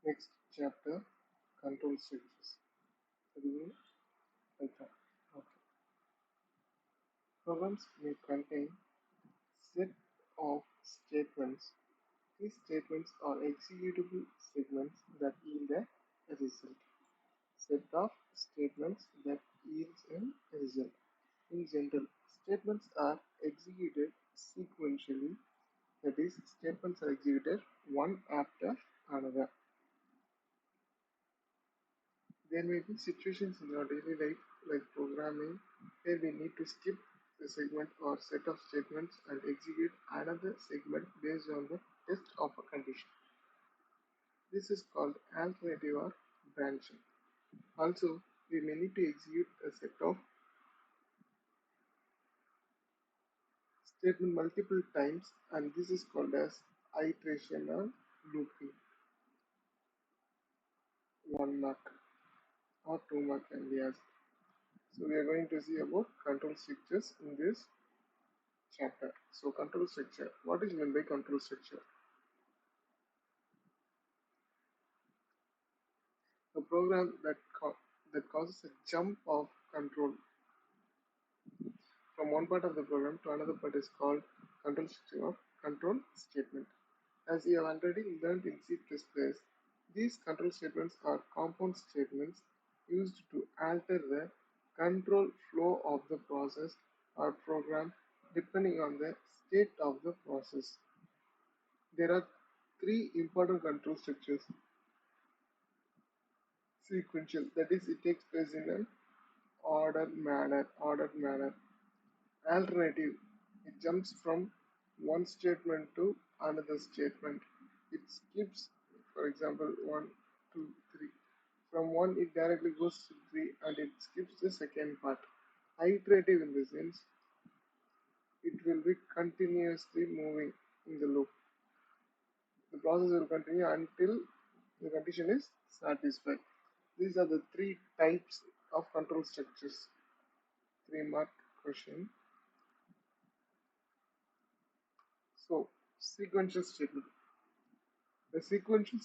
Next chapter, control structures. Reading Python. Okay. Programs may contain set of statements. These statements are executable segments that yield a result. Set of statements that yields a result. In general, statements are executed sequentially. That is, statements are executed one after another. There may be situations in our daily life, like programming, where we need to skip a segment or set of statements and execute another segment based on the test of a condition. This is called alternative or branching. Also, we may need to execute a set of statement multiple times, and this is called as iteration or looping. 1 mark or 2 mark can be asked. So we are going to see about control structures in this chapter. So control structure. What is meant by control structure? A program that causes a jump of control from one part of the program to another part is called control structure or control statement. As you have already learned in C++, these control statements are compound statements used to alter the control flow of the process or program depending on the state of the process. There are three important control structures. Sequential, that is, it takes place in an ordered manner. Alternative, it jumps from one statement to another statement. It skips, for example, 1, 2, 3. From 1, it directly goes to 3 and it skips the second part. Iterative in the sense, it will be continuously moving in the loop. The process will continue until the condition is satisfied. These are the three types of control structures. 3 mark question. So, sequential statement. The sequential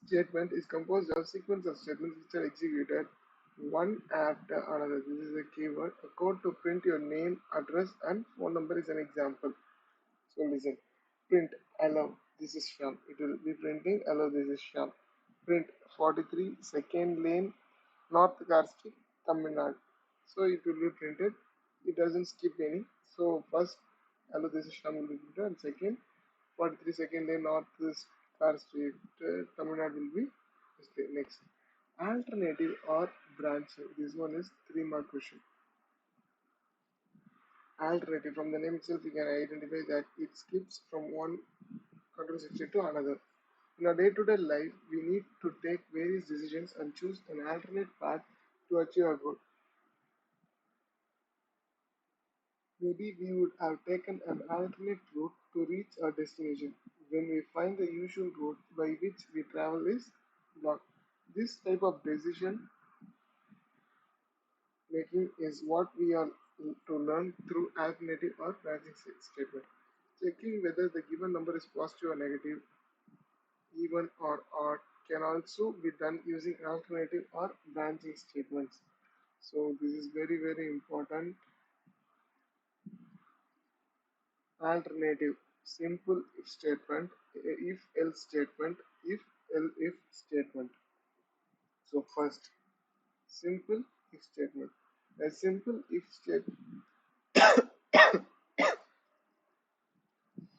statement is composed of sequence of statements which are executed one after another. This is a keyword. A code to print your name, address, and phone number is an example. So listen. Print hello, this is Shyam. It will be printing hello, this is Shyam. Print 43 second lane, North Car Street, Tamil Nadu. So it will be printed. It doesn't skip any. So first hello, this is Shyam will be printed, and second 43 second lane, North Car Street, Tamil Nadu will be displayed. Next, alternative or branching. This one is 3 mark question. Alternative, from the name itself, you can identify that it skips from one control structure to another. In our day-to-day life, we need to take various decisions and choose an alternate path to achieve our goal. Maybe we would have taken an alternate route to reach our destination. When we find the usual route by which we travel is blocked. This type of decision making is what we are to learn through alternative or branching statement. Checking whether the given number is positive or negative, even or odd can also be done using alternative or branching statements. So this is very important. Alternative, simple if statement, if else statement, if statement. So first, simple if statement. A simple if statement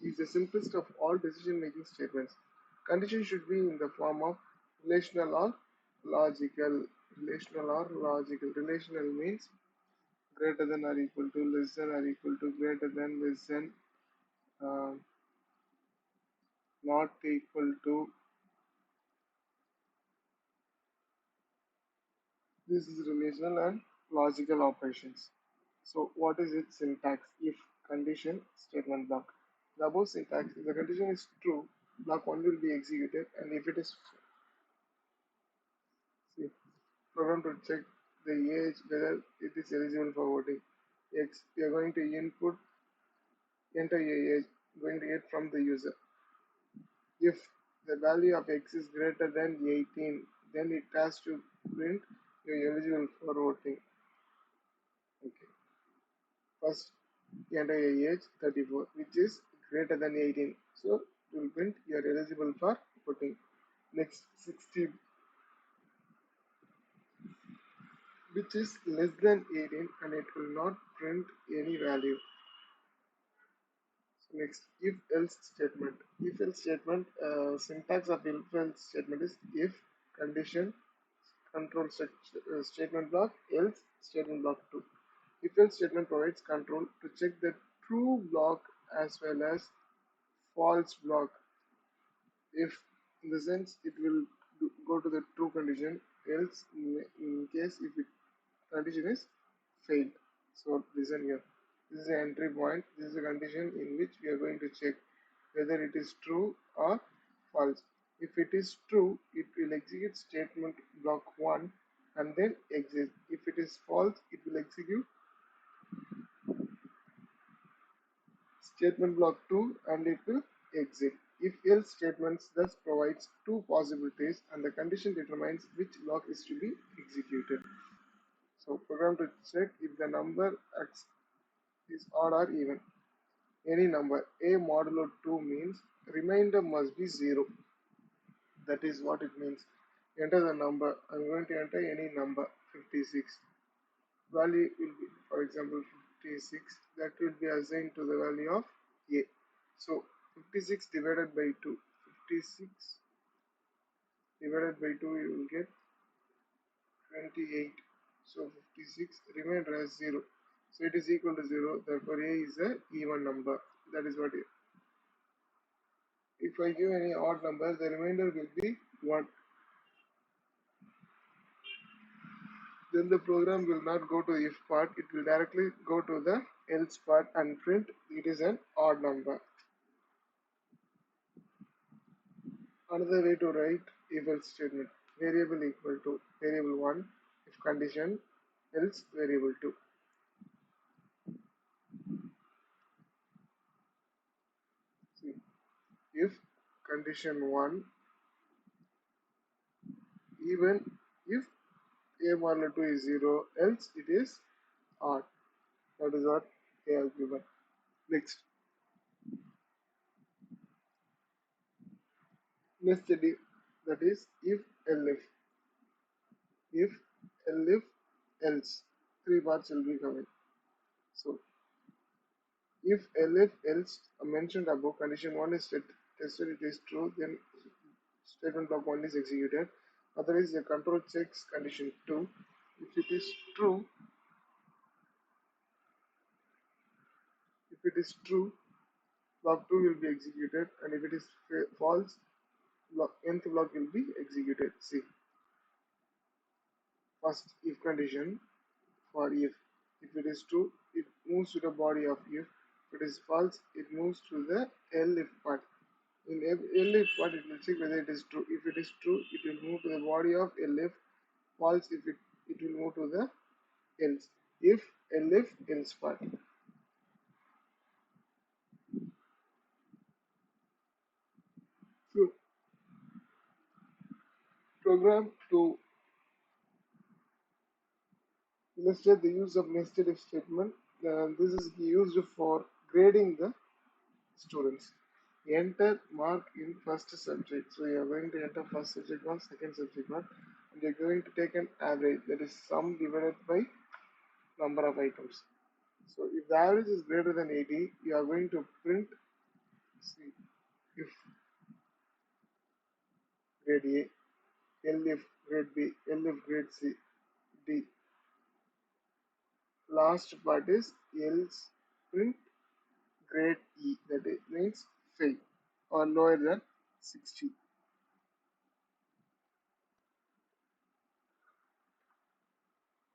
is the simplest of all decision-making statements. Condition should be in the form of relational or logical. Relational or logical. Relational means greater than or equal to, less than or equal to, greater than, less than, um, not equal to. This is relational and logical operations. So what is its syntax? If condition statement block. The above syntax, if the condition is true, block 1 will be executed, and if it is see, program to check the age whether it is eligible for voting. X, we are going to enter your age, going to get from the user. If the value of x is greater than 18, then it has to print you're eligible for voting. Okay. First, enter your age 34, which is greater than 18. So it will print you're eligible for voting. Next, 60, which is less than 18, and it will not print any value. So next, if else statement. If else statement, syntax of if else statement is if condition control statement block else statement block 2. If else statement provides control to check the true block as well as false block. If in the sense it will go to the true condition, else in case if it condition is failed. So listen here. This is an entry point. This is a condition in which we are going to check whether it is true or false. If it is true, it will execute statement block 1 and then exit. If it is false, it will execute statement block 2 and it will exit. If else statements thus provides two possibilities and the condition determines which block is to be executed. So program to check if the number X is odd or even. Any number a modulo 2 means remainder must be 0. That is what it means. Enter the number. I'm going to enter any number 56. Value will be, for example, 56. That will be assigned to the value of a. So 56 divided by 2. 56 divided by 2 you will get 28. So 56 remainder as 0. So it is equal to 0. Therefore a is a even number. That is what it. If I give any odd number, the remainder will be 1. Then the program will not go to if part, it will directly go to the else part and print it is an odd number. Another way to write if else statement, variable equal to variable 1 if condition else variable 2. See, if condition 1 even if a modulo 2 is 0 else it is odd. That is what they have given. Next, nested if, that is if if elif else, three parts will be coming. So if elif else mentioned above condition 1 is tested, it is true, then statement block 1 is executed. Otherwise the control checks condition 2. If it is true, block 2 will be executed, and if it is false, nth block will be executed. See, first if condition for if it is true, it moves to the body of if. If it is false, it moves to the elif part. In elif part, it will check whether it is true. If it is true, it will move to the body of elif. False, if it will move to the else. If elif else part. So program to illustrate the use of nested if statement. This is used for grading the students. Enter mark in first subject. So you are going to enter first subject 1, second subject 1, and you are going to take an average, that is sum divided by number of items. So if the average is greater than 80, you are going to print C. If grade A, L if grade B, L if grade C, D. Last part is else print grade E, that means fail or lower than 60.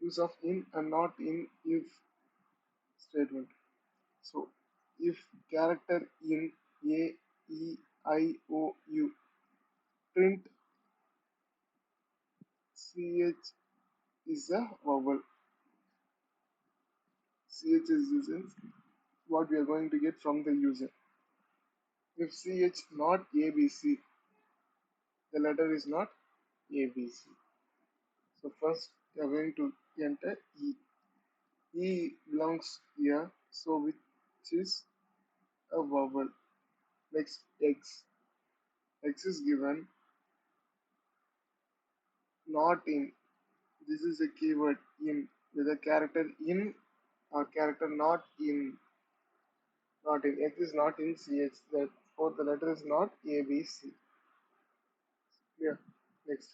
Use of in and not in if statement. So if character in A, E, I, O, U, print CH is a vowel. CH is using what we are going to get from the user. If CH not ABC, the letter is not ABC. So first you are going to enter E. E belongs here, so which is a vowel. Next X. X is given not in. This is a keyword in with a character in or character not in. Not in. X is not in CH. Therefore the letter is not ABC. Yeah. Next.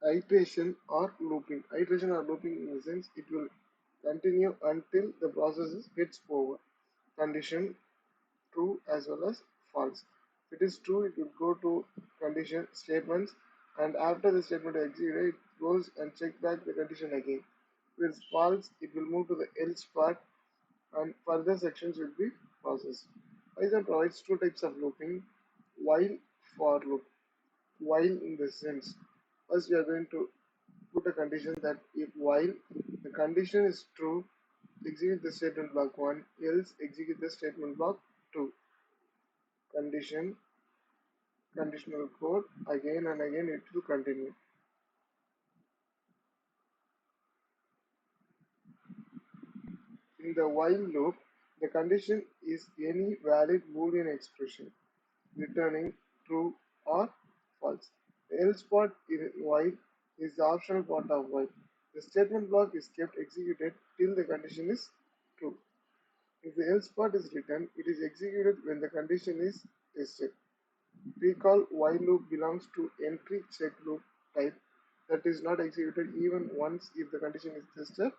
Iteration or looping. Iteration or looping in the sense it will continue until the process gets over. Condition true as well as false. If it is true, it will go to condition statements, and after the statement is executed, it goes and check back the condition again. If it is false, it will move to the else part, and further sections will be processed. Python provides two types of looping: while, for loop. While in the sense, first we are going to put a condition that if while the condition is true, execute the statement block 1, else execute the statement block 2. Condition, conditional code, again and again it will continue. In the while loop, the condition is any valid Boolean expression returning true or false. The else part in while is the optional part of while. The statement block is kept executed till the condition is true. If the else part is written, it is executed when the condition is tested. Recall while loop belongs to entry check loop type that is not executed even once if the condition is tested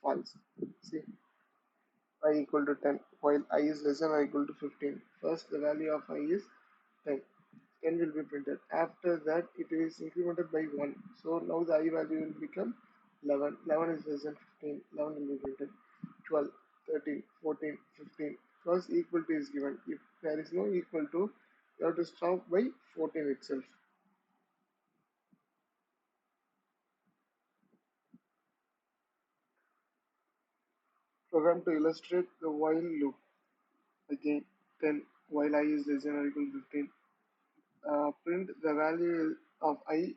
false. See, I equal to 10 while I is less than or equal to 15. First, the value of I is 10. 10 will be printed. After that, it is incremented by 1. So now the I value will become 11. 11 is less than 15. 11 will be printed. 12, 13, 14, 15. First equal to is given. If there is no equal to, you have to stop by 14 itself. Program to illustrate the while loop. Again, 10 while I is less than or equal to 15. Print the value of I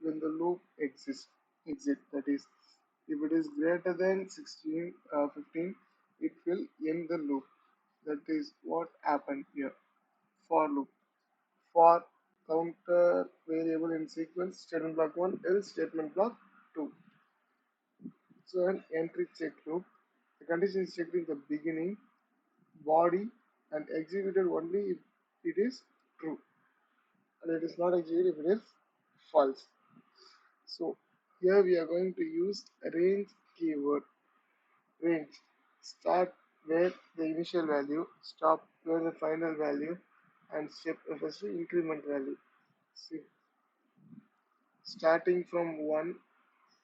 when the loop exists. Exit, that is, if it is greater than 15, it will end the loop. That is what happened here. For loop. For counter variable in sequence, statement block 1, else statement block 2. So an entry check loop. The condition is checked in the beginning, body, and executed only if it is true, and it is not executed if it is false. So here we are going to use range keyword. Range, start where the initial value, stop where the final value, and step refers to increment value. See, starting from 1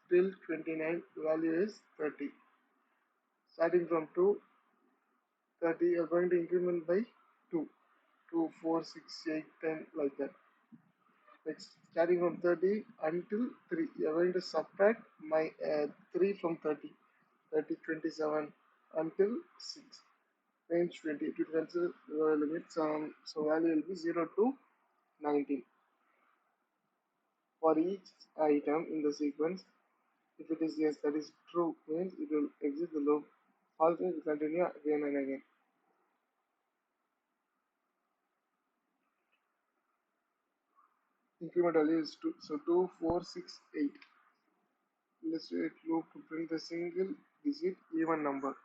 till 29, the value is 30. Starting from 2, 30, you are going to increment by 2. 2, 4, 6, 8, 10, like that. Next, starting from 30 until 3, you are going to subtract my 3 from 30. 30, 27 until 6. Range 20 to consider limits. So value will be 0 to 19. For each item in the sequence, if it is yes, that is true, means it will exit the loop. False means it will continue again and again. Increment value is 2. So 2, 4, 6, 8. Illustrate loop to print the single digit even number.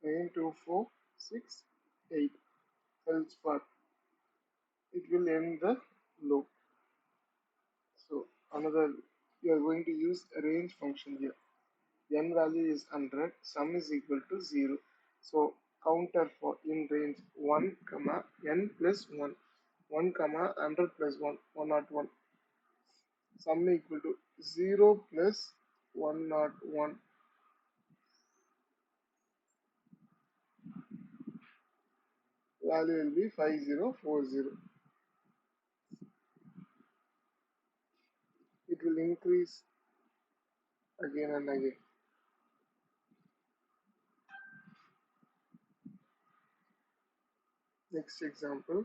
Again 2, 4, 6, 8. Else part. It will end the loop. So another, you are going to use a range function here. N value is 100, sum is equal to 0. So counter for in range 1 comma n plus 1, 1 comma 100 plus 1, 101. Sum equal to 0 plus 101. Value will be 5040. increase again and again. Next example,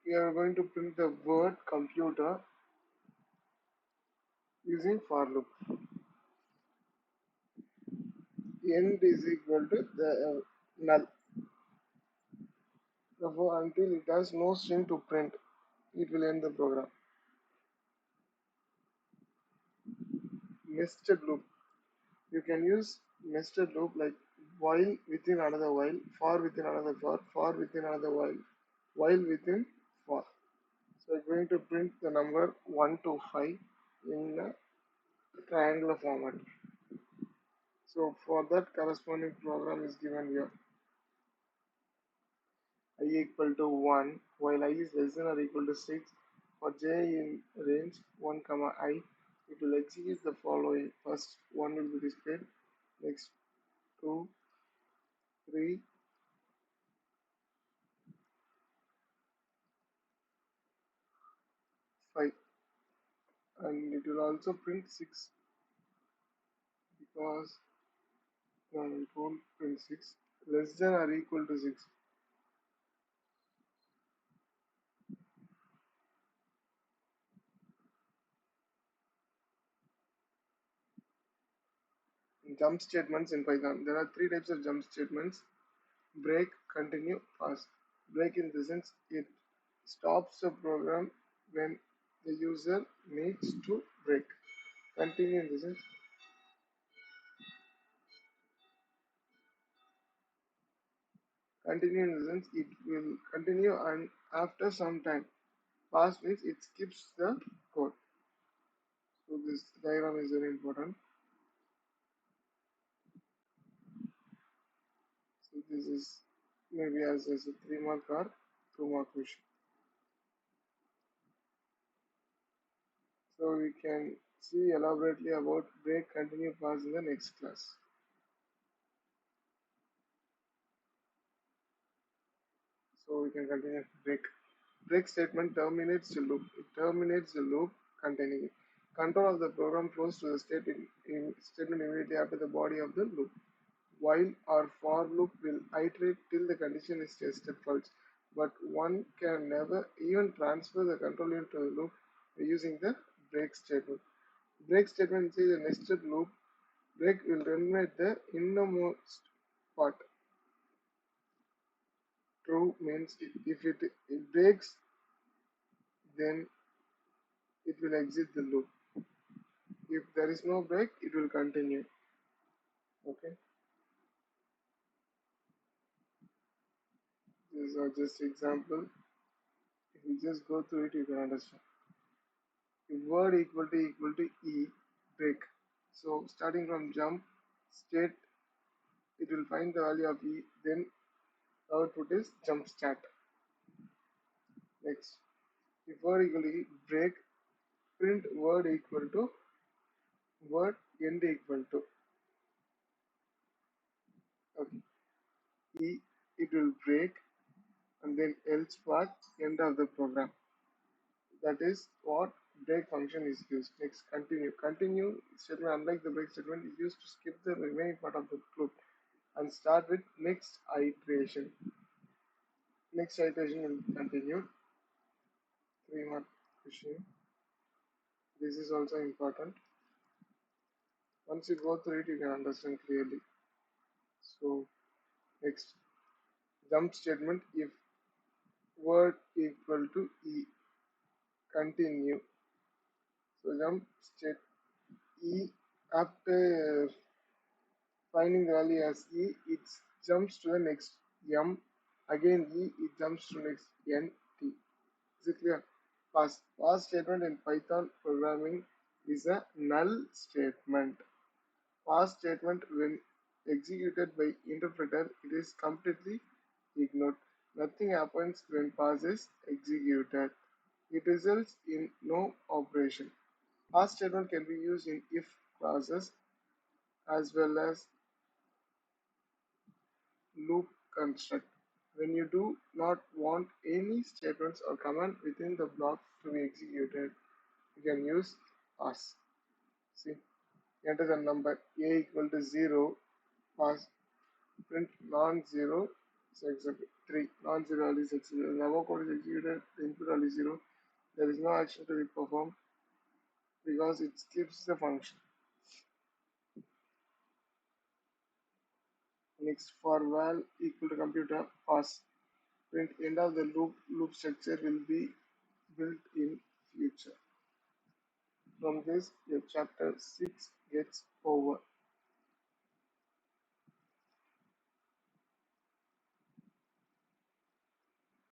we are going to print the word computer using for loop. End is equal to the null. Therefore, until it has no string to print, it will end the program. Nested loop. You can use nested loop like while within another while, for within another for within another while within for. So I'm going to print the number 1 to 5 in a triangular format. So for that corresponding program is given here. I equal to 1 while I is less than or equal to 6. For j in range 1 comma I, it will execute the following. First 1 will be displayed, next 2, 3, 5, and it will also print 6 because no, it won't print 6 less than or equal to 6. Jump statements in Python. There are three types of jump statements: break, continue, pause. Break in the sense it stops the program when the user needs to break. Continue in the sense it will continue and after some time. Pause means it skips the code. So this diagram is very important. So this is maybe as a 3 mark or 2 mark question. So we can see elaborately about break, continue, pause in the next class. So we can continue break. Break statement terminates the loop. It terminates the loop containing it. Control of the program flows to the statement immediately after the body of the loop. While or for loop will iterate till the condition is tested false, but one can never even transfer the control into the loop using the break statement. Break statement is a nested loop. Break will terminate the innermost part. True means if it breaks, then it will exit the loop. If there is no break, it will continue. Okay, these are just example. If you just go through it, you can understand. If word equal to e, break. So starting from jump state, it will find the value of e. Then output is jump start. Next, if word equal to e, break. Print word equal to word end equal to. Okay, e, it will break and then else part end of the program. That is what break function is used. Next, continue. Continue statement, unlike the break statement, is used to skip the remaining part of the loop and start with next iteration. Next iteration will continue. 3 mark question. This is also important. Once you go through it, you can understand clearly. So, next, jump statement if word equal to e, continue. So, jump state e after finding the value as e, it jumps to the next m. Again e, it jumps to next n t. Is it clear? Pass. Pass statement in Python programming is a null statement. Pass statement when executed by interpreter, it is completely ignored. Nothing happens when pass is executed. It results in no operation. Pass statement can be used in if clauses as well as loop construct. When you do not want any statements or command within the block to be executed, you can use pass. See, enter the number a equal to 0, pass, print non-zero, so except 3, non-zero value is executed. The above code is executed, the input value is 0. There is no action to be performed because it skips the function. Next, for val equal to computer, pass, print end of the loop structure will be built in future. From this, your chapter 6 gets over.